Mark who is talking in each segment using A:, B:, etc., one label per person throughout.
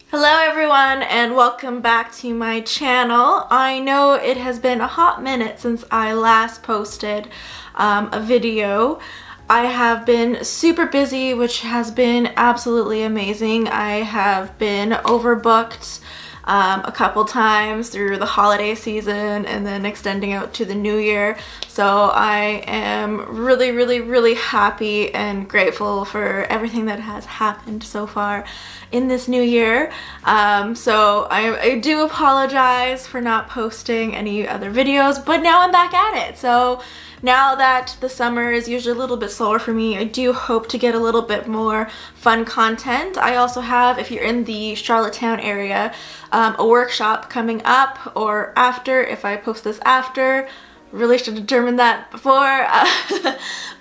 A: Hello everyone and welcome back to my channel. I know it has been a hot minute since I last posted a video. I have been super busy, which has been absolutely amazing. I have been overbooked a couple times through the holiday season and then extending out to the new year. So I am really happy and grateful for everything that has happened so far in this new year. So I do apologize for not posting any other videos, but now I'm back at it. So now that the summer is usually a little bit slower for me, I do hope to get a little bit more fun content. I also have, if you're in the Charlottetown area, a workshop coming up, or after, if I post this after. Really should have determined that before,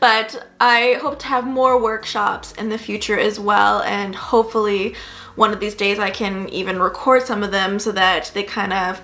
A: but I hope to have more workshops in the future as well, and hopefully one of these days I can even record some of them so that they kind of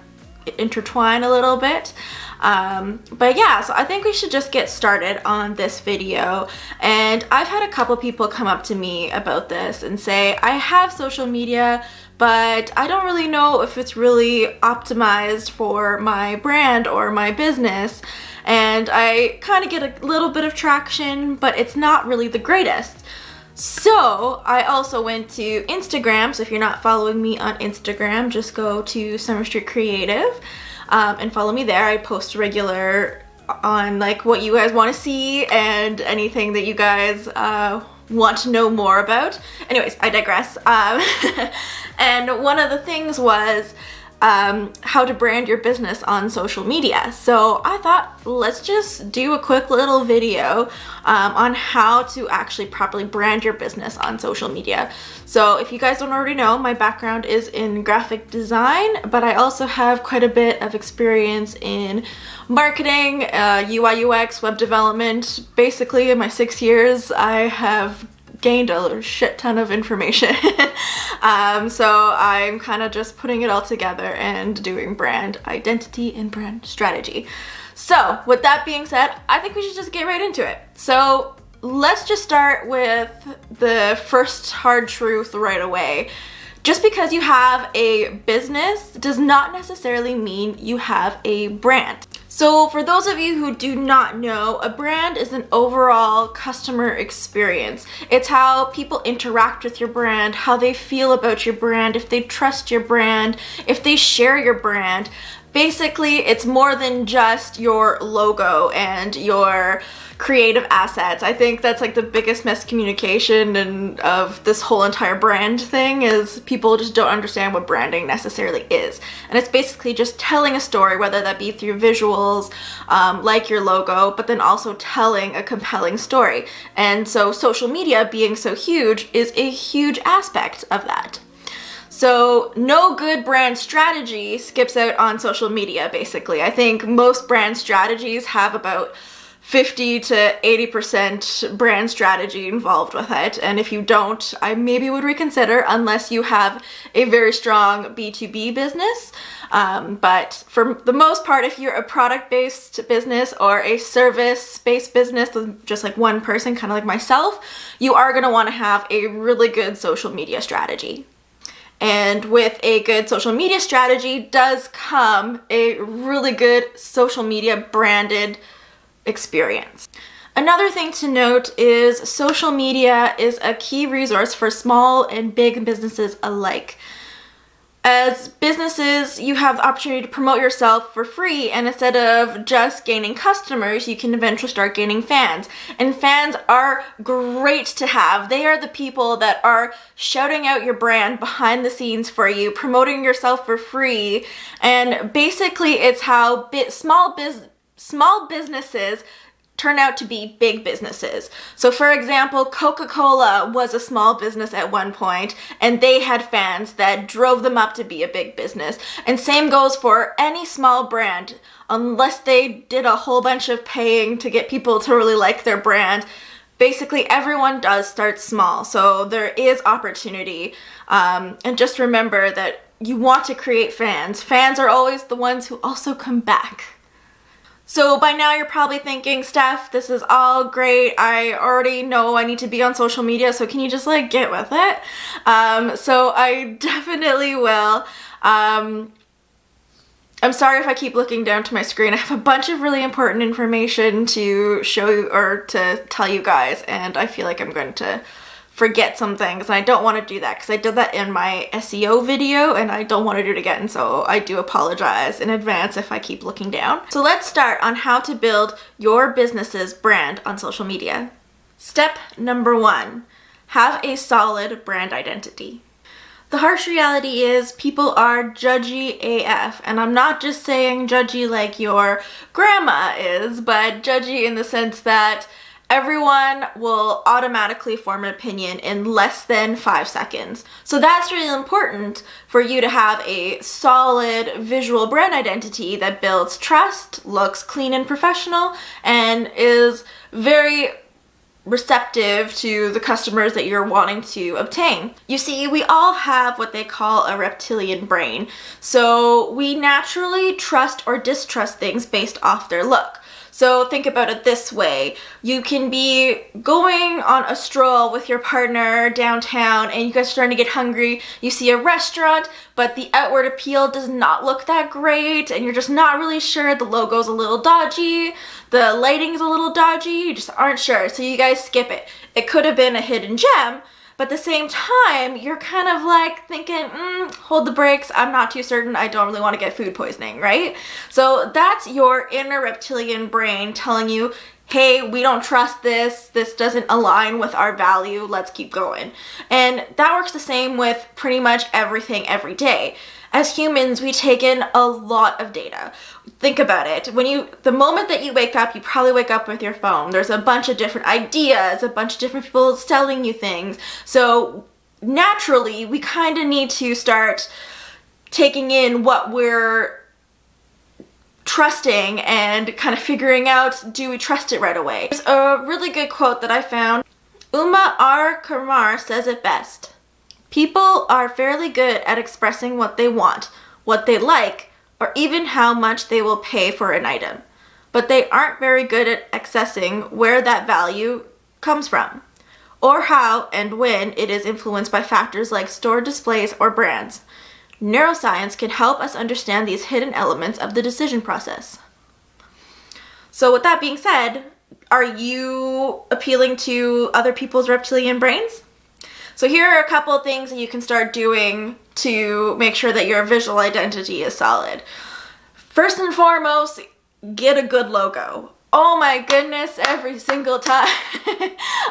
A: intertwine a little bit. But yeah, so I think we should just get started on this video. And I've had a couple people come up to me about this and say, I have social media, but I don't really know if it's really optimized for my brand or my business. And I kind of get a little bit of traction, but it's not really the greatest. So I also went to Instagram. So if you're not following me on Instagram, just go to Summer Street Creative and follow me there. I post regular on like what you guys want to see and anything that you guys want to know more about. Anyways, I digress. And one of the things was how to brand your business on social media. So I thought, let's just do a quick little video on how to actually properly brand your business on social media. So if you guys don't already know, my background is in graphic design, but I also have quite a bit of experience in marketing, UI, UX, web development. Basically, in my 6 years, I have gained a shit ton of information. So I'm kind of just putting it all together and doing brand identity and brand strategy. So with that being said, I think we should just get right into it. So let's just start with the first hard truth right away. Just because you have a business does not necessarily mean you have a brand. So for those of you who do not know, a brand is an overall customer experience. It's how people interact with your brand, how they feel about your brand, if they trust your brand, if they share your brand. Basically, it's more than just your logo and your creative assets. I think that's like the biggest miscommunication and of this whole entire brand thing is people just don't understand what branding necessarily is. And it's basically just telling a story, whether that be through visuals, like your logo, but then also telling a compelling story. And so social media being so huge is a huge aspect of that. So no good brand strategy skips out on social media, basically. I think most brand strategies have about 50 to 80% brand strategy involved with it. And if you don't, I maybe would reconsider unless you have a very strong B2B business. But for the most part, if you're a product-based business or a service-based business with just like one person, kind of like myself, you are going to want to have a really good social media strategy. And with a good social media strategy does come a really good social media branded experience. Another thing to note is social media is a key resource for small and big businesses alike. As businesses, you have the opportunity to promote yourself for free, and instead of just gaining customers, you can eventually start gaining fans. And fans are great to have. They are the people that are shouting out your brand behind the scenes for you, promoting yourself for free, and basically it's how small businesses turn out to be big businesses. So for example, Coca-Cola was a small business at one point, and they had fans that drove them up to be a big business. And same goes for any small brand. Unless they did a whole bunch of paying to get people to really like their brand, basically everyone does start small. So there is opportunity. And just remember that you want to create fans. Fans are always the ones who also come back. So by now you're probably thinking, Steph, this is all great. I already know I need to be on social media, so can you just like get with it? So I definitely will. I'm sorry if I keep looking down to my screen. I have a bunch of really important information to show you or to tell you guys, and I feel like I'm going to forget some things, and I don't want to do that because I did that in my SEO video and I don't want to do it again, so I do apologize in advance if I keep looking down. So let's start on how to build your business's brand on social media. Step number 1, have a solid brand identity. The harsh reality is people are judgy AF, and I'm not just saying judgy like your grandma is, but judgy in the sense that everyone will automatically form an opinion in less than 5 seconds. So that's really important for you to have a solid visual brand identity that builds trust, looks clean and professional, and is very receptive to the customers that you're wanting to obtain. You see, we all have what they call a reptilian brain, so we naturally trust or distrust things based off their look. So think about it this way. You can be going on a stroll with your partner downtown and you guys are starting to get hungry. You see a restaurant, but the outward appeal does not look that great and you're just not really sure. The logo's a little dodgy, the lighting's a little dodgy, you just aren't sure. So you guys skip it. It could have been a hidden gem, but at the same time, you're kind of like thinking, hold the brakes, I'm not too certain, I don't really want to get food poisoning, right? So that's your inner reptilian brain telling you, hey, we don't trust this doesn't align with our value, let's keep going. And that works the same with pretty much everything every day. As humans, we take in a lot of data. Think about it. The moment that you wake up, you probably wake up with your phone. There's a bunch of different ideas, a bunch of different people selling you things. So naturally, we kind of need to start taking in what we're trusting and kind of figuring out, do we trust it right away? There's a really good quote that I found. Uma R. Kumar says it best. People are fairly good at expressing what they want, what they like, or even how much they will pay for an item. But they aren't very good at accessing where that value comes from, or how and when it is influenced by factors like store displays or brands. Neuroscience can help us understand these hidden elements of the decision process. So with that being said, are you appealing to other people's reptilian brains? So here are a couple of things that you can start doing to make sure that your visual identity is solid. First and foremost, get a good logo. Oh my goodness, every single time.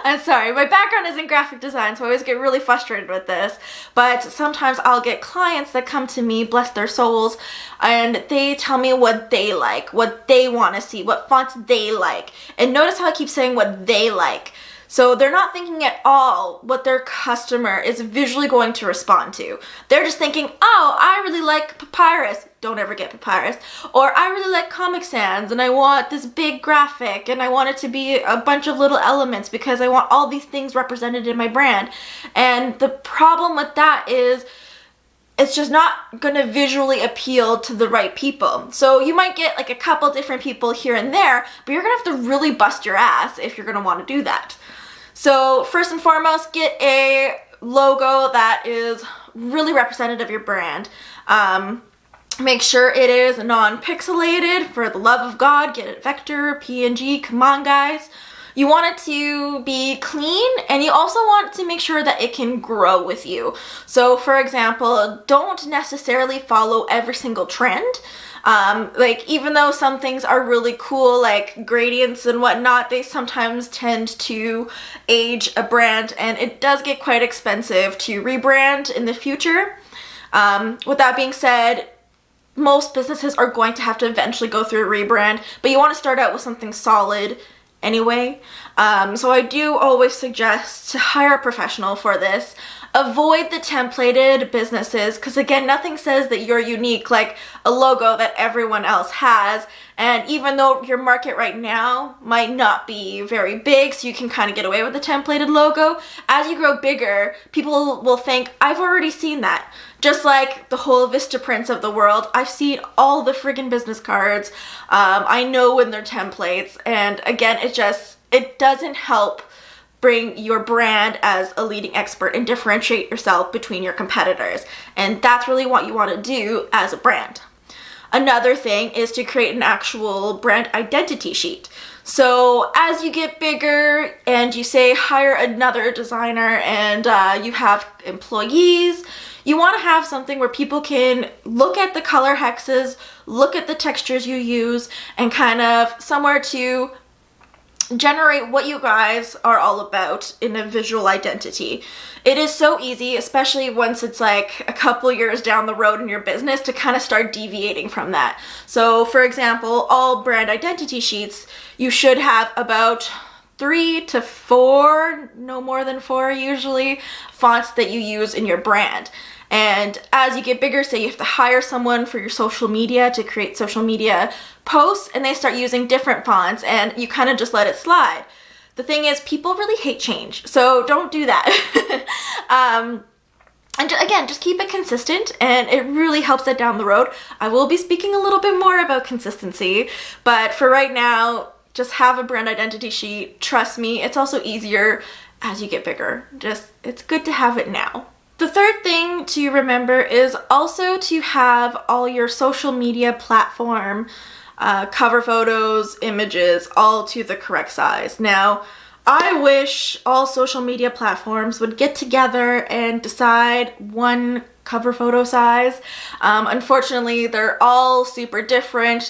A: I'm sorry, my background is in graphic design, so I always get really frustrated with this, but sometimes I'll get clients that come to me, bless their souls, and they tell me what they like, what they want to see, what fonts they like. And notice how I keep saying what they like. So they're not thinking at all what their customer is visually going to respond to. They're just thinking, oh, I really like Papyrus. Don't ever get Papyrus. Or I really like Comic Sans and I want this big graphic and I want it to be a bunch of little elements because I want all these things represented in my brand. And the problem with that is it's just not going to visually appeal to the right people. So you might get like a couple different people here and there, but you're going to have to really bust your ass if you're going to want to do that. So first and foremost, get a logo that is really representative of your brand. Make sure it is non-pixelated. For the love of God, get it vector, PNG, come on guys. You want it to be clean, and you also want to make sure that it can grow with you. So for example, don't necessarily follow every single trend. Like even though some things are really cool, like gradients and whatnot, they sometimes tend to age a brand, and it does get quite expensive to rebrand in the future. With that being said, most businesses are going to have to eventually go through a rebrand, but you want to start out with something solid anyway. So I do always suggest to hire a professional for this. Avoid the templated businesses because, again, nothing says that you're unique like a logo that everyone else has. And even though your market right now might not be very big, so you can kind of get away with the templated logo, as you grow bigger, people will think, I've already seen that. Just like the whole Vistaprints of the world, I've seen all the friggin' business cards. I know when they're templates. And again, it doesn't help bring your brand as a leading expert and differentiate yourself between your competitors. And that's really what you want to do as a brand. Another thing is to create an actual brand identity sheet. So as you get bigger and you say hire another designer and you have employees, you want to have something where people can look at the color hexes, look at the textures you use, and kind of somewhere to generate what you guys are all about in a visual identity. It is so easy, especially once it's like a couple years down the road in your business, to kind of start deviating from that. So for example, all brand identity sheets, you should have about 3 to 4, no more than 4 usually, fonts that you use in your brand. And as you get bigger, say you have to hire someone for your social media to create social media posts, and they start using different fonts, and you kind of just let it slide. The thing is, people really hate change, so don't do that. And again, just keep it consistent, and it really helps that down the road. I will be speaking a little bit more about consistency, but for right now, just have a brand identity sheet. Trust me, it's also easier as you get bigger. It's good to have it now. The third thing to remember is also to have all your social media platform cover photos, images, all to the correct size. Now, I wish all social media platforms would get together and decide one cover photo size. Unfortunately, they're all super different.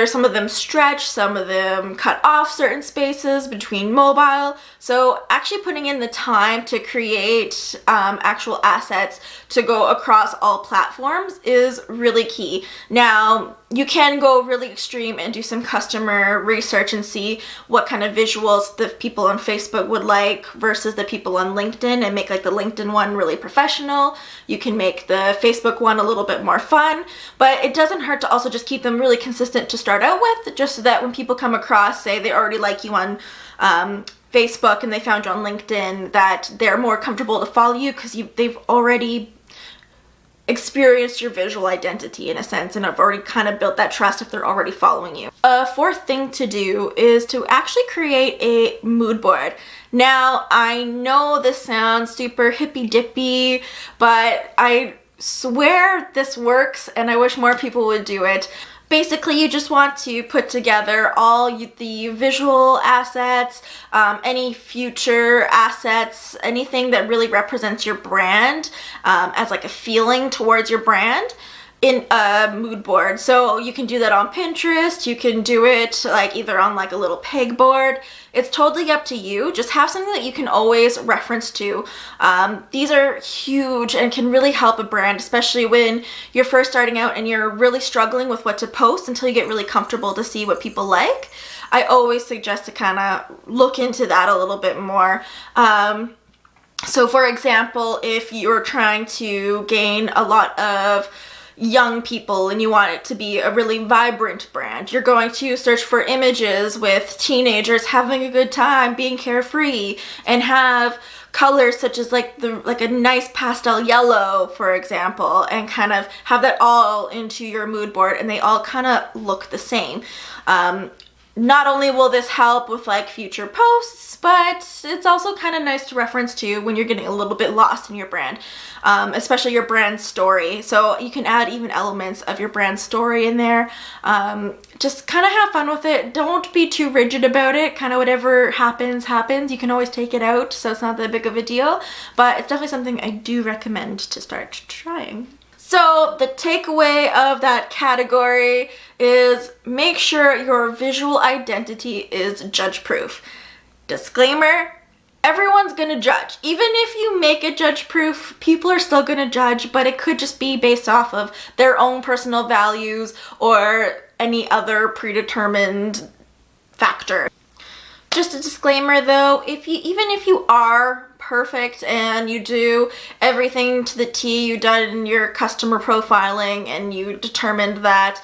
A: Some of them stretch, some of them cut off certain spaces between mobile. So actually putting in the time to create actual assets to go across all platforms is really key. Now, you can go really extreme and do some customer research and see what kind of visuals the people on Facebook would like versus the people on LinkedIn, and make like the LinkedIn one really professional. You can make the Facebook one a little bit more fun, but it doesn't hurt to also just keep them really consistent to start out with, just so that when people come across, say they already like you on Facebook and they found you on LinkedIn, that they're more comfortable to follow you because they've already experienced your visual identity in a sense, and have already kind of built that trust if they're already following you. A fourth thing to do is to actually create a mood board. Now, I know this sounds super hippy-dippy, but I swear this works, and I wish more people would do it. Basically, you just want to put together all the visual assets, any future assets, anything that really represents your brand as like a feeling towards your brand in a mood board. So you can do that on Pinterest. You can do it like either on like a little pegboard. It's totally up to you. Just have something that you can always reference to. These are huge and can really help a brand, especially when you're first starting out and you're really struggling with what to post until you get really comfortable to see what people like. I always suggest to kind of look into that a little bit more. So for example, if you're trying to gain a lot of young people and you want it to be a really vibrant brand, you're going to search for images with teenagers having a good time, being carefree, and have colors such as like a nice pastel yellow, for example, and kind of have that all into your mood board, and they all kind of look the same. Not only will this help with like future posts, but it's also kind of nice to reference to when you're getting a little bit lost in your brand, especially your brand story. So you can add even elements of your brand story in there. Just kind of have fun with it. Don't be too rigid about it. Kind of whatever happens, happens. You can always take it out, so it's not that big of a deal, but it's definitely something I do recommend to start trying. So the takeaway of that category is make sure your visual identity is judge-proof. Disclaimer, everyone's gonna judge. Even if you make it judge-proof, people are still gonna judge, but it could just be based off of their own personal values or any other predetermined factor. Just a disclaimer though, even if you are perfect and you do everything to the T, you've done your customer profiling and you determined that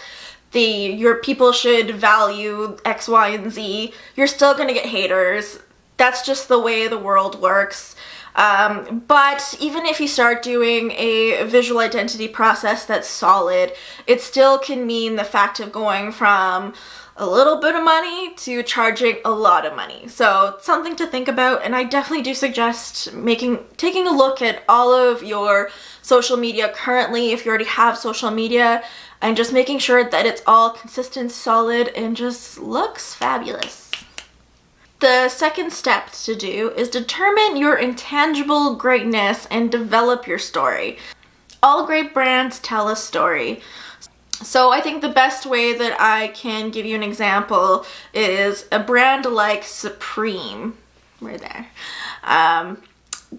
A: your people should value X, Y, and Z, you're still gonna get haters. That's just the way the world works. But even if you start doing a visual identity process that's solid, it still can mean the fact of going from a little bit of money to charging a lot of money. So something to think about, and I definitely do suggest taking a look at all of your social media currently, if you already have social media, and just making sure that it's all consistent, solid, and just looks fabulous. The second step to do is determine your intangible greatness and develop your story. All great brands tell a story. So I think the best way that I can give you an example is a brand like Supreme. Right there.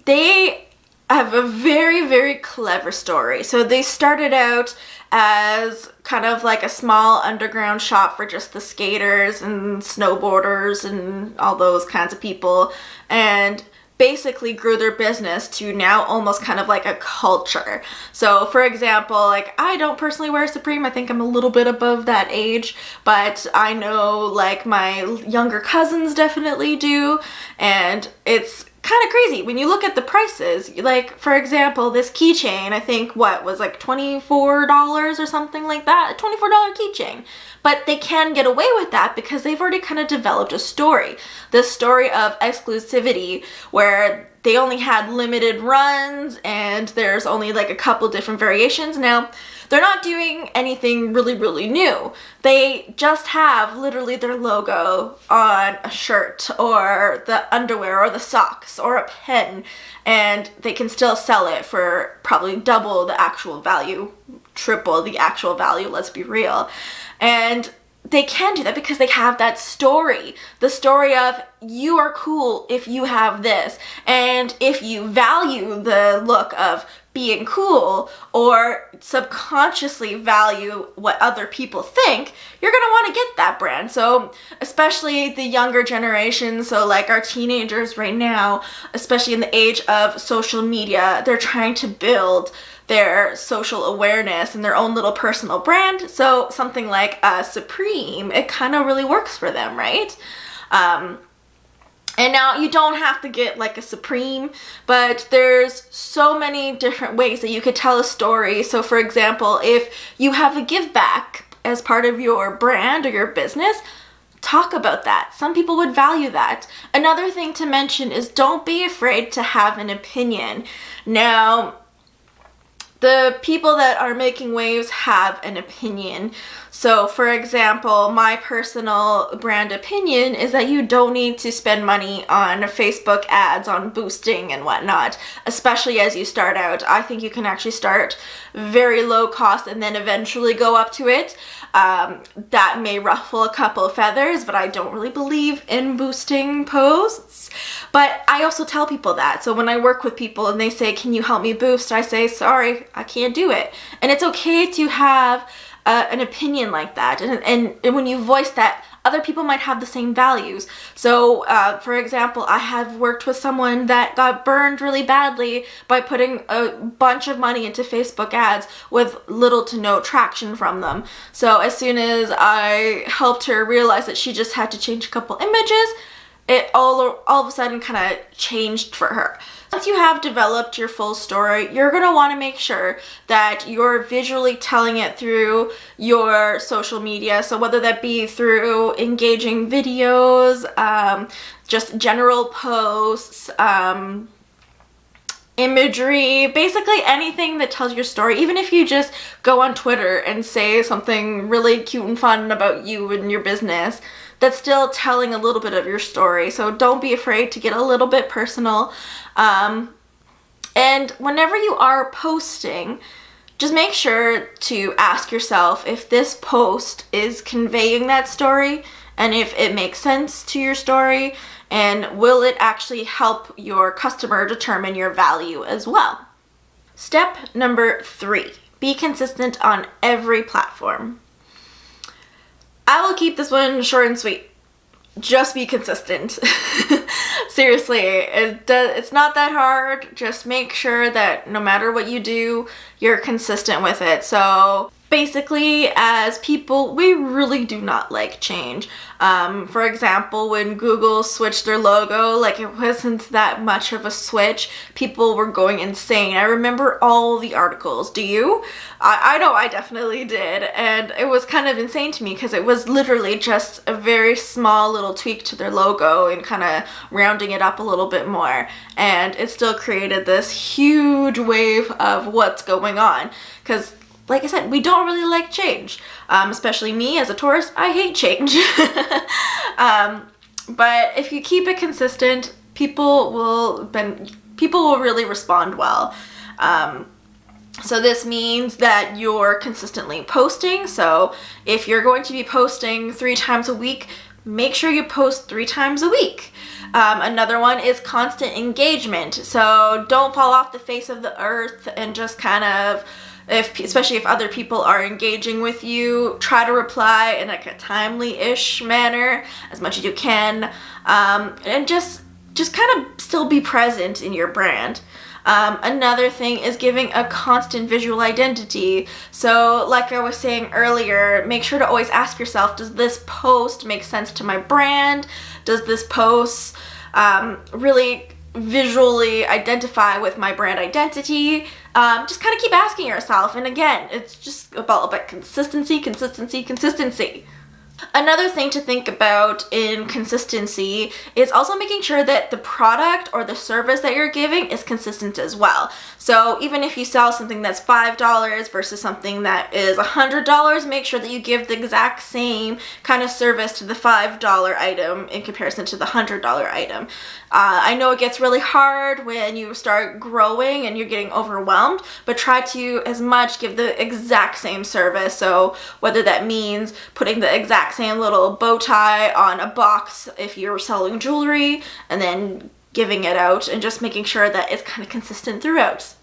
A: They have a very, very clever story. So they started out as kind of like a small underground shop for just the skaters and snowboarders and all those kinds of people, and basically grew their business to now almost kind of like a culture. So for example, like I don't personally wear Supreme, I think I'm a little bit above that age, but I know like my younger cousins definitely do, and it's kind of crazy when you look at the prices. Like for example, this keychain, I think what was like $24 or something like that, a $24 keychain. But they can get away with that because they've already kind of developed a story. This story of exclusivity where they only had limited runs and there's only like a couple different variations. Now, they're not doing anything really, really new. They just have literally their logo on a shirt or the underwear or the socks or a pen, and they can still sell it for probably double the actual value, triple the actual value, let's be real. And they can do that because they have that story. The story of you are cool if you have this. And if you value the look of being cool or subconsciously value what other people think, you're gonna want to get that brand. So especially the younger generation, so like our teenagers right now, especially in the age of social media, they're trying to build their social awareness and their own little personal brand. So something like Supreme, it kind of really works for them, right? And now you don't have to get like a Supreme, but there's so many different ways that you could tell a story. So for example, if you have a give back as part of your brand or your business, talk about that. Some people would value that. Another thing to mention is don't be afraid to have an opinion. Now, the people that are making waves have an opinion. So for example, my personal brand opinion is that you don't need to spend money on Facebook ads, on boosting and whatnot, especially as you start out. I think you can actually start very low cost and then eventually go up to it. That may ruffle a couple of feathers, but I don't really believe in boosting posts. But I also tell people that. So when I work with people and they say, can you help me boost? I say, sorry, I can't do it. And it's okay to have an opinion like that. And when you voice that, other people might have the same values. So for example, I have worked with someone that got burned really badly by putting a bunch of money into Facebook ads with little to no traction from them. So as soon as I helped her realize that she just had to change a couple images, it all of a sudden kind of changed for her. Once you have developed your full story, you're going to want to make sure that you're visually telling it through your social media. So whether that be through engaging videos, just general posts, imagery, basically anything that tells your story. Even if you just go on Twitter and say something really cute and fun about you and your business, that's still telling a little bit of your story. So don't be afraid to get a little bit personal. And whenever you are posting, just make sure to ask yourself if this post is conveying that story and if it makes sense to your story, and will it actually help your customer determine your value as well. Step number 3, be consistent on every platform. I will keep this one short and sweet. Just be consistent. Seriously, it's not that hard. Just make sure that no matter what you do, you're consistent with it. So basically, as people, we really do not like change. For example, when Google switched their logo, like it wasn't that much of a switch. People were going insane. I remember all the articles. Do you? I know I definitely did. And it was kind of insane to me because it was literally just a very small little tweak to their logo and kind of rounding it up a little bit more. And it still created this huge wave of what's going on. Because like I said, we don't really like change, especially me as a Taurus. I hate change. But if you keep it consistent, people will really respond well. So this means that you're consistently posting. So if you're going to be posting 3 times a week, make sure you post 3 times a week. Another one is constant engagement. So don't fall off the face of the earth and just kind of, especially if other people are engaging with you, try to reply in like a timely-ish manner as much as you can, and just kind of still be present in your brand. Another thing is giving a constant visual identity. So like I was saying earlier, make sure to always ask yourself, does this post make sense to my brand? Does this post really visually identify with my brand identity? Just kind of keep asking yourself. And again, it's just about consistency. Another thing to think about in consistency is also making sure that the product or the service that you're giving is consistent as well. So even if you sell something that's $5 versus something that is $100, make sure that you give the exact same kind of service to the $5 item in comparison to the $100 item. I know it gets really hard when you start growing and you're getting overwhelmed, but try to as much give the exact same service. So whether that means putting the exact same little bow tie on a box if you're selling jewelry and then giving it out, and just making sure that it's kind of consistent throughout.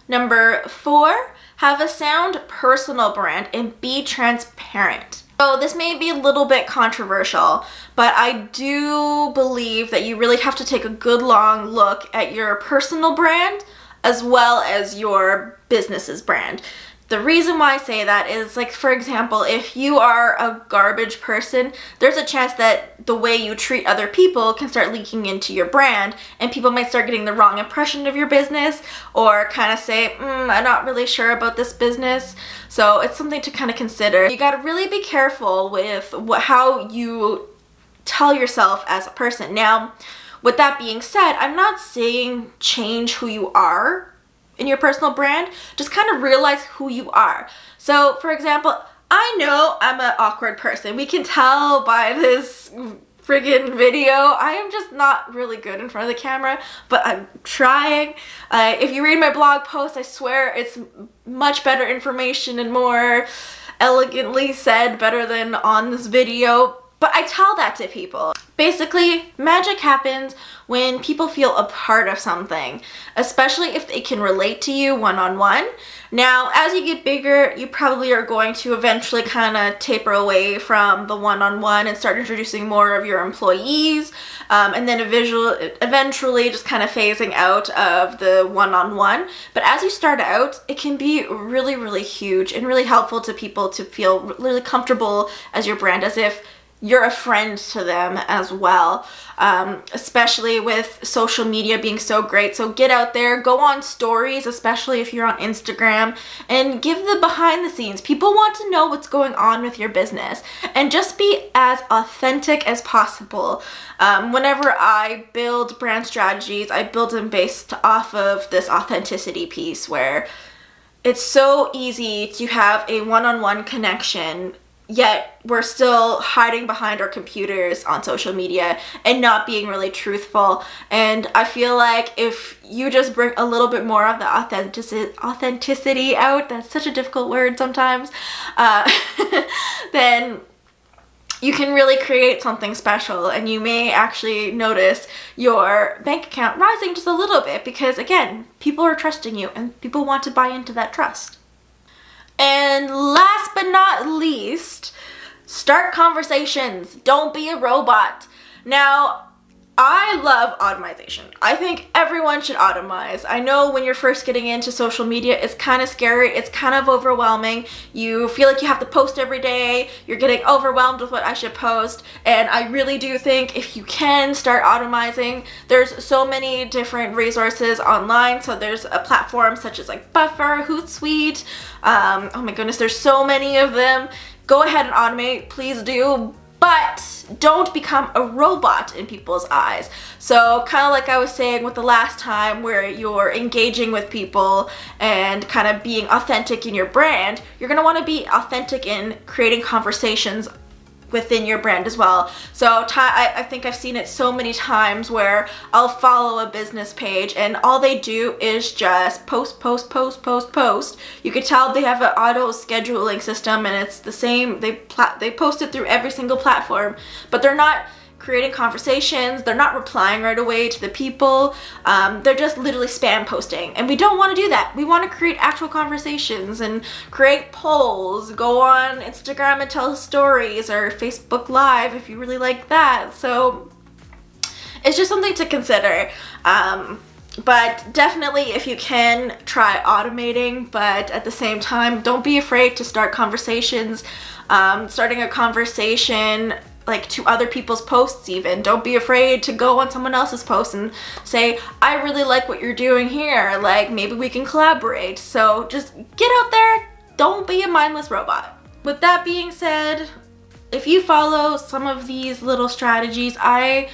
A: Number 4, have a sound personal brand and be transparent. So this may be a little bit controversial, but I do believe that you really have to take a good long look at your personal brand as well as your business's brand. The reason why I say that is, like, for example, if you are a garbage person, there's a chance that the way you treat other people can start leaking into your brand, and people might start getting the wrong impression of your business, or kind of say, I'm not really sure about this business. So it's something to kind of consider. You got to really be careful with how you tell yourself as a person. Now, with that being said, I'm not saying change who you are in your personal brand. Just kind of realize who you are. So for example, I know I'm an awkward person. We can tell by this friggin' video. I am just not really good in front of the camera, but I'm trying. If you read my blog post, I swear it's much better information and more elegantly said, better than on this video. But I tell that to people. Basically, magic happens when people feel a part of something, especially if they can relate to you one-on-one. Now, as you get bigger, you probably are going to eventually kind of taper away from the one-on-one and start introducing more of your employees, and then eventually just kind of phasing out of the one-on-one. But as you start out, it can be really, really huge and really helpful to people to feel really comfortable as your brand, as if you're a friend to them as well, especially with social media being so great. So get out there, go on stories, especially if you're on Instagram, and give the behind the scenes. People want to know what's going on with your business, and just be as authentic as possible. Whenever I build brand strategies, I build them based off of this authenticity piece, where it's so easy to have a one-on-one connection, yet we're still hiding behind our computers on social media and not being really truthful. And I feel like if you just bring a little bit more of the authenticity out, that's such a difficult word sometimes, then you can really create something special, and you may actually notice your bank account rising just a little bit, because again, people are trusting you and people want to buy into that trust. And last but not least, start conversations. Don't be a robot. Now, I love automation. I think everyone should automize. I know when you're first getting into social media, it's kind of scary, it's kind of overwhelming. You feel like you have to post every day, you're getting overwhelmed with what I should post, and I really do think if you can start automizing, there's so many different resources online. So there's a platform such as like Buffer, Hootsuite, oh my goodness, there's so many of them. Go ahead and automate, please do. But don't become a robot in people's eyes. So kind of like I was saying with the last time, where you're engaging with people and kind of being authentic in your brand, you're gonna wanna be authentic in creating conversations within your brand as well. So I think I've seen it so many times where I'll follow a business page and all they do is just post. You could tell they have an auto scheduling system and it's the same, they post it through every single platform, but they're not creating conversations, they're not replying right away to the people, they're just literally spam posting, and we don't want to do that. We want to create actual conversations and create polls, go on Instagram and tell stories, or Facebook Live if you really like that. So it's just something to consider. But definitely, if you can, try automating, but at the same time, don't be afraid to start conversations. Starting a conversation like to other people's posts even. Don't be afraid to go on someone else's post and say, I really like what you're doing here, like maybe we can collaborate. So just get out there, don't be a mindless robot. With that being said, if you follow some of these little strategies, I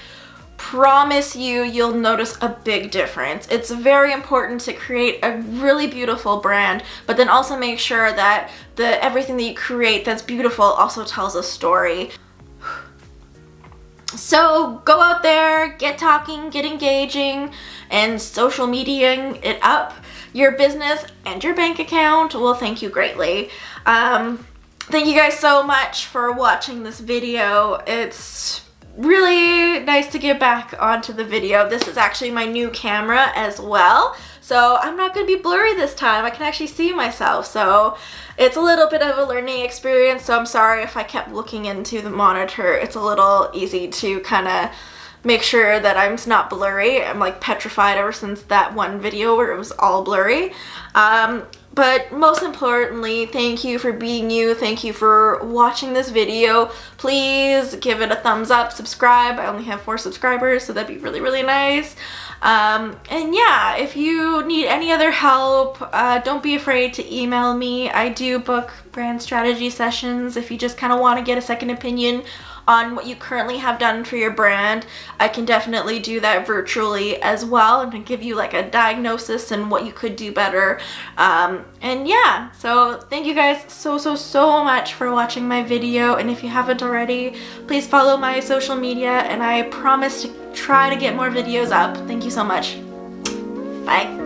A: promise you'll notice a big difference. It's very important to create a really beautiful brand, but then also make sure that everything that you create that's beautiful also tells a story. So go out there, get talking, get engaging, and social mediaing it up. Your business and your bank account will thank you greatly. Thank you guys so much for watching this video. It's really nice to get back onto the video. This is actually my new camera as well, so I'm not going to be blurry this time. I can actually see myself, so it's a little bit of a learning experience, so I'm sorry if I kept looking into the monitor. It's a little easy to kind of make sure that I'm not blurry. I'm like petrified ever since that one video where it was all blurry. But most importantly, thank you for being you. Thank you for watching this video. Please give it a thumbs up, subscribe. I only have 4 subscribers, so that'd be really, really nice. And yeah, if you need any other help, don't be afraid to email me. I do book brand strategy sessions if you just kind of want to get a second opinion on what you currently have done for your brand. I can definitely do that virtually as well and give you like a diagnosis and what you could do better. And yeah, so thank you guys so much for watching my video, and if you haven't already, please follow my social media, and I promise to try to get more videos up. Thank you so much. Bye.